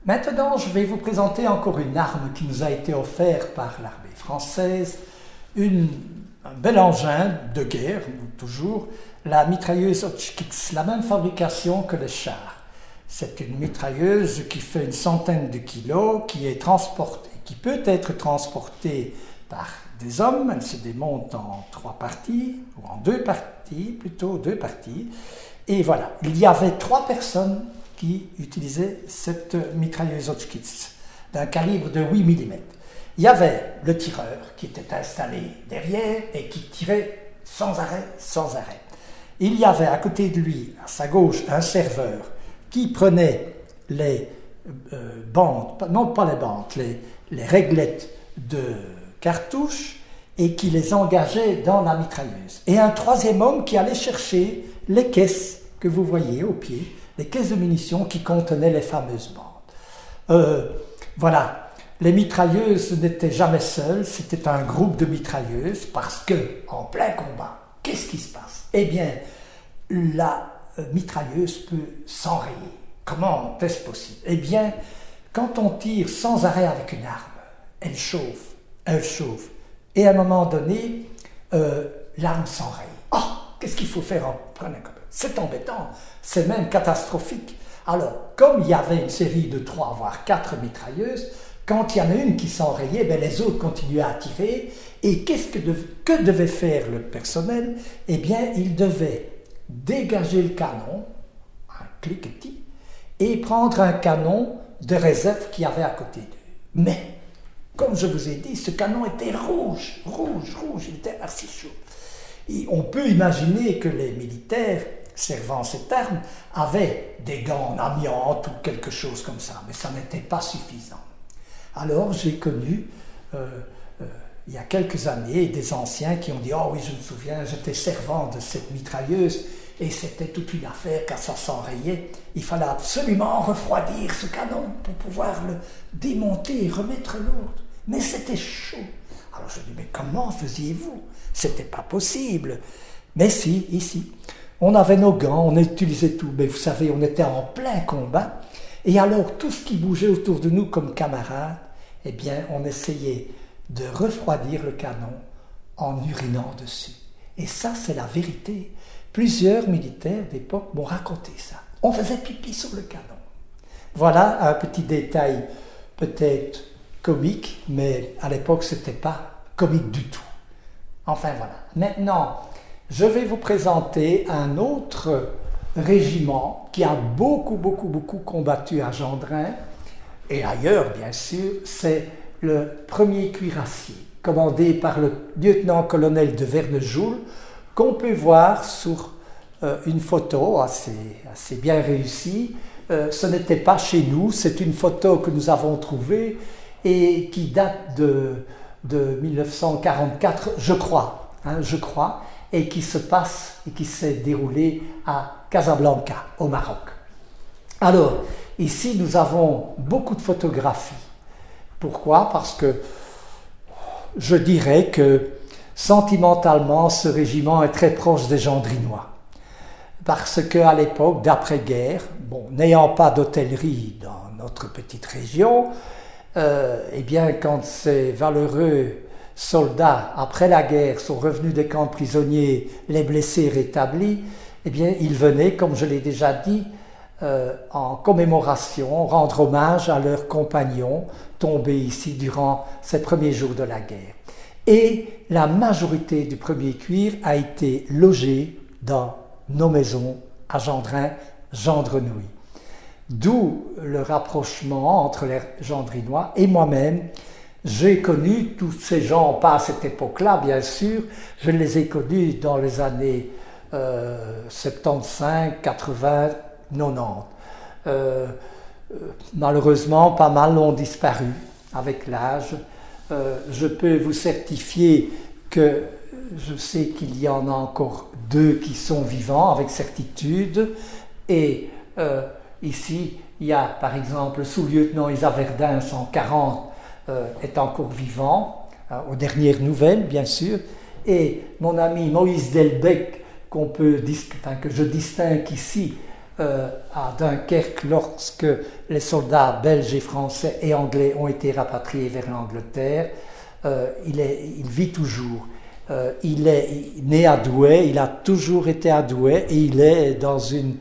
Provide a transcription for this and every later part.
Maintenant, je vais vous présenter encore une arme qui nous a été offerte par l'armée française, un bel engin de guerre, toujours, la mitrailleuse Hotchkiss, la même fabrication que les chars. C'est une mitrailleuse qui fait une centaine de kilos, qui est transportée, qui peut être transportée par des hommes. Elle se démonte en 3 parties, ou en 2 parties, plutôt 2 parties. Et voilà, il y avait 3 personnes qui utilisaient cette mitrailleuse Hotchkiss, d'un calibre de 8 mm. Il y avait le tireur qui était installé derrière et qui tirait sans arrêt, sans arrêt. Il y avait à côté de lui, à sa gauche, un serveur qui prenait les bandes, non pas les bandes, les réglettes de cartouches et qui les engageait dans la mitrailleuse. Et un 3e homme qui allait chercher les caisses que vous voyez au pied, les caisses de munitions qui contenaient les fameuses bandes. Voilà. Les mitrailleuses n'étaient jamais seules, c'était un groupe de mitrailleuses parce que, en plein combat, qu'est-ce qui se passe? Eh bien, la mitrailleuse peut s'enrayer. Comment est-ce possible? Eh bien, quand on tire sans arrêt avec une arme, elle chauffe. Et à un moment donné, l'arme s'enraye. Oh, qu'est-ce qu'il faut faire en prenant comme ça? C'est embêtant, c'est même catastrophique. Alors, comme il y avait une série de 3 voire 4 mitrailleuses, quand il y en a une qui s'enrayait, ben les autres continuaient à tirer. Et que devait faire le personnel? Eh bien, il devait dégager le canon, un cliquetis, et prendre un canon de réserve qu'il y avait à côté d'eux. Mais, comme je vous ai dit, ce canon était rouge, il était assez chaud. Et on peut imaginer que les militaires servant cette arme avaient des gants en amiante ou quelque chose comme ça, mais ça n'était pas suffisant. Alors j'ai connu, il y a quelques années, des anciens qui ont dit « Oh oui, je me souviens, j'étais servant de cette mitrailleuse et c'était toute une affaire quand ça s'enrayait. Il fallait absolument refroidir ce canon pour pouvoir le démonter et remettre l'autre. Mais c'était chaud. » Alors je dis « Mais comment faisiez-vous? C'était pas possible. » Mais si, ici, on avait nos gants, on utilisait tout. Mais vous savez, on était en plein combat. Et alors, tout ce qui bougeait autour de nous comme camarades, eh bien, on essayait de refroidir le canon en urinant dessus. Et ça, c'est la vérité. Plusieurs militaires d'époque m'ont raconté ça. On faisait pipi sur le canon. Voilà un petit détail peut-être comique, mais à l'époque, ce n'était pas comique du tout. Enfin, voilà. Maintenant, je vais vous présenter un autre régiment qui a beaucoup combattu à Gendrin et ailleurs bien sûr, c'est le 1er cuirassier, commandé par le lieutenant-colonel de Vernejoul, qu'on peut voir sur une photo assez bien réussie. Ce n'était pas chez nous, c'est une photo que nous avons trouvée et qui date de 1944, je crois, et qui se passe et qui s'est déroulée à Casablanca, au Maroc. Alors, ici, nous avons beaucoup de photographies. Pourquoi? Parce que je dirais que sentimentalement, ce régiment est très proche des Gendrinois. Parce qu'à l'époque d'après-guerre, bon, n'ayant pas d'hôtellerie dans notre petite région, eh bien, quand ces valeureux soldats, après la guerre, sont revenus des camps de prisonniers, les blessés rétablis, eh bien, ils venaient, comme je l'ai déjà dit, en commémoration, rendre hommage à leurs compagnons tombés ici durant ces premiers jours de la guerre. Et la majorité du 1er cuir a été logée dans nos maisons à Gendrin, Gendrenouille. D'où le rapprochement entre les Gendrinois et moi-même. J'ai connu tous ces gens, pas à cette époque-là bien sûr, je les ai connus dans les années 75, 80, 90. Malheureusement, pas mal ont disparu avec l'âge. Je peux vous certifier que je sais qu'il y en a encore 2 qui sont vivants avec certitude. Et ici, il y a par exemple le sous-lieutenant Isa Verdun, 140, est encore vivant, aux dernières nouvelles bien sûr. Et mon ami Moïse Delbecq, que je distingue ici, à Dunkerque lorsque les soldats belges et français et anglais ont été rapatriés vers l'Angleterre. Il vit toujours. Il est né à Douai, il a toujours été à Douai et il est dans une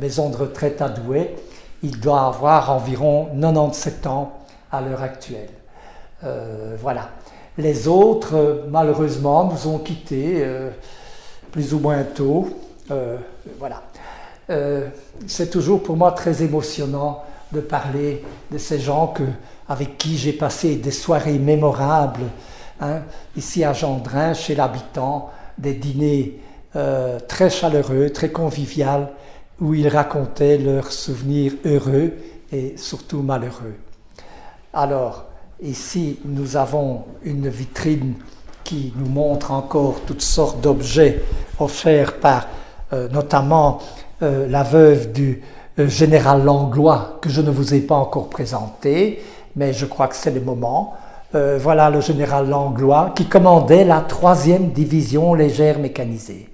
maison de retraite à Douai. Il doit avoir environ 97 ans à l'heure actuelle. Voilà. Les autres, malheureusement, nous ont quittés plus ou moins tôt. Voilà. C'est toujours pour moi très émotionnant de parler de ces gens avec qui j'ai passé des soirées mémorables, hein, ici à Gendrin, chez l'habitant, des dîners très chaleureux, très conviviaux, où ils racontaient leurs souvenirs heureux et surtout malheureux. Alors, ici, nous avons une vitrine qui nous montre encore toutes sortes d'objets offerts par notamment la veuve du général Langlois, que je ne vous ai pas encore présenté, mais je crois que c'est le moment. Voilà le général Langlois qui commandait la 3e division légère mécanisée.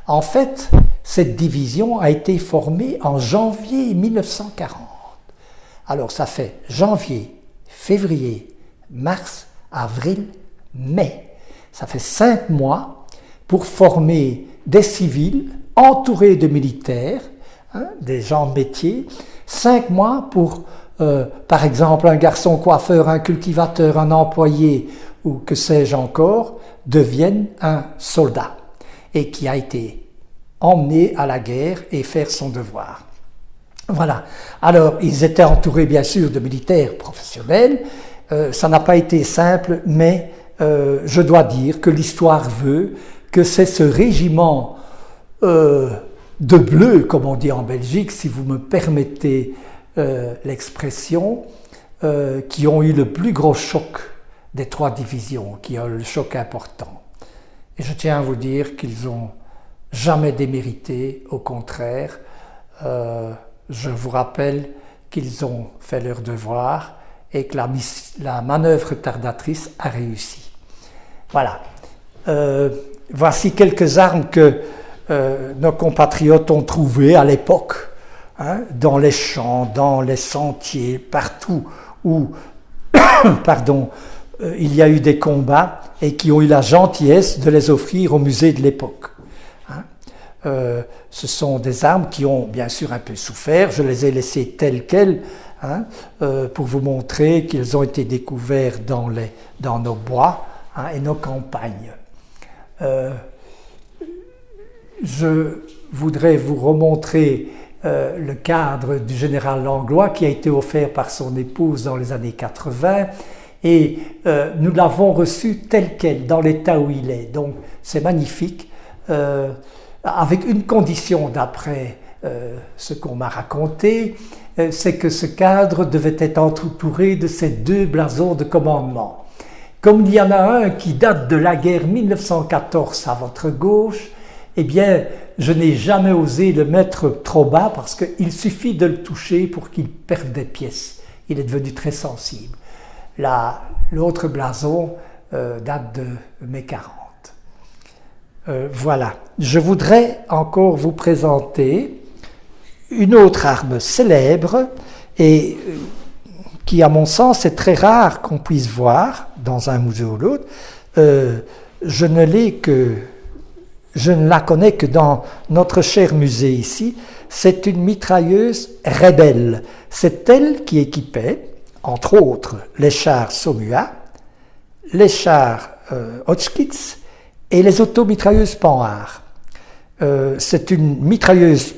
En fait, cette division a été formée en janvier 1940. Alors ça fait janvier, février, mars, avril, mai. Ça fait 5 mois pour former des civils entourés de militaires, hein, des gens de métier. 5 mois pour, par exemple, un garçon coiffeur, un cultivateur, un employé ou que sais-je encore, devienne un soldat et qui a été emmené à la guerre et faire son devoir. Voilà. Alors, ils étaient entourés, bien sûr, de militaires professionnels. Ça n'a pas été simple, mais je dois dire que l'histoire veut que c'est ce régiment de bleu, comme on dit en Belgique, si vous me permettez l'expression, qui ont eu le plus gros choc des 3 divisions, qui ont le choc important. Et je tiens à vous dire qu'ils n'ont jamais démérité, au contraire. Je vous rappelle qu'ils ont fait leur devoir et que la manœuvre tardatrice a réussi. Voilà. Voici quelques armes que nos compatriotes ont trouvées à l'époque, hein, dans les champs, dans les sentiers, partout où il y a eu des combats et qui ont eu la gentillesse de les offrir au musée de l'époque. Ce sont des armes qui ont bien sûr un peu souffert, je les ai laissées telles quelles, hein, pour vous montrer qu'ils ont été découverts dans nos bois, hein, et nos campagnes. Je voudrais vous remontrer le cadre du général Langlois qui a été offert par son épouse dans les années 80 et nous l'avons reçu tel quel, dans l'état où il est. Donc c'est magnifique. Avec une condition d'après ce qu'on m'a raconté, c'est que ce cadre devait être entouré de ces 2 blasons de commandement. Comme il y en a un qui date de la guerre 1914 à votre gauche, eh bien, je n'ai jamais osé le mettre trop bas parce qu'il suffit de le toucher pour qu'il perde des pièces. Il est devenu très sensible. L'autre blason date de mai 40. Voilà. Je voudrais encore vous présenter une autre arme célèbre et qui, à mon sens, est très rare qu'on puisse voir dans un musée ou l'autre. Je ne la connais que dans notre cher musée ici. C'est une mitrailleuse Rebelle. C'est elle qui équipait, entre autres, les chars Somua, les chars Hotchkiss et les automitrailleuses Panhard. C'est une mitrailleuse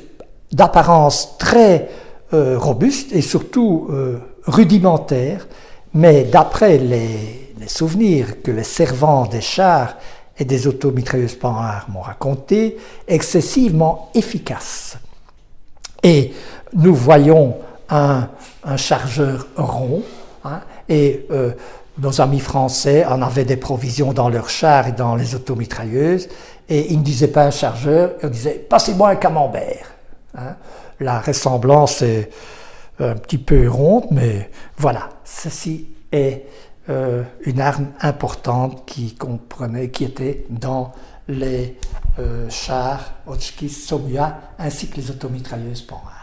d'apparence très robuste et surtout rudimentaire, mais d'après les souvenirs que les servants des chars et des automitrailleuses Panhard m'ont raconté, excessivement efficace. Et nous voyons un chargeur rond, hein, et nos amis français en avaient des provisions dans leurs chars et dans les automitrailleuses, et ils ne disaient pas un chargeur, ils disaient « passez-moi un camembert hein ». La ressemblance est un petit peu ronde, mais voilà, ceci est une arme importante qui était dans les chars Hotchkiss, Somua, ainsi que les automitrailleuses Panhard.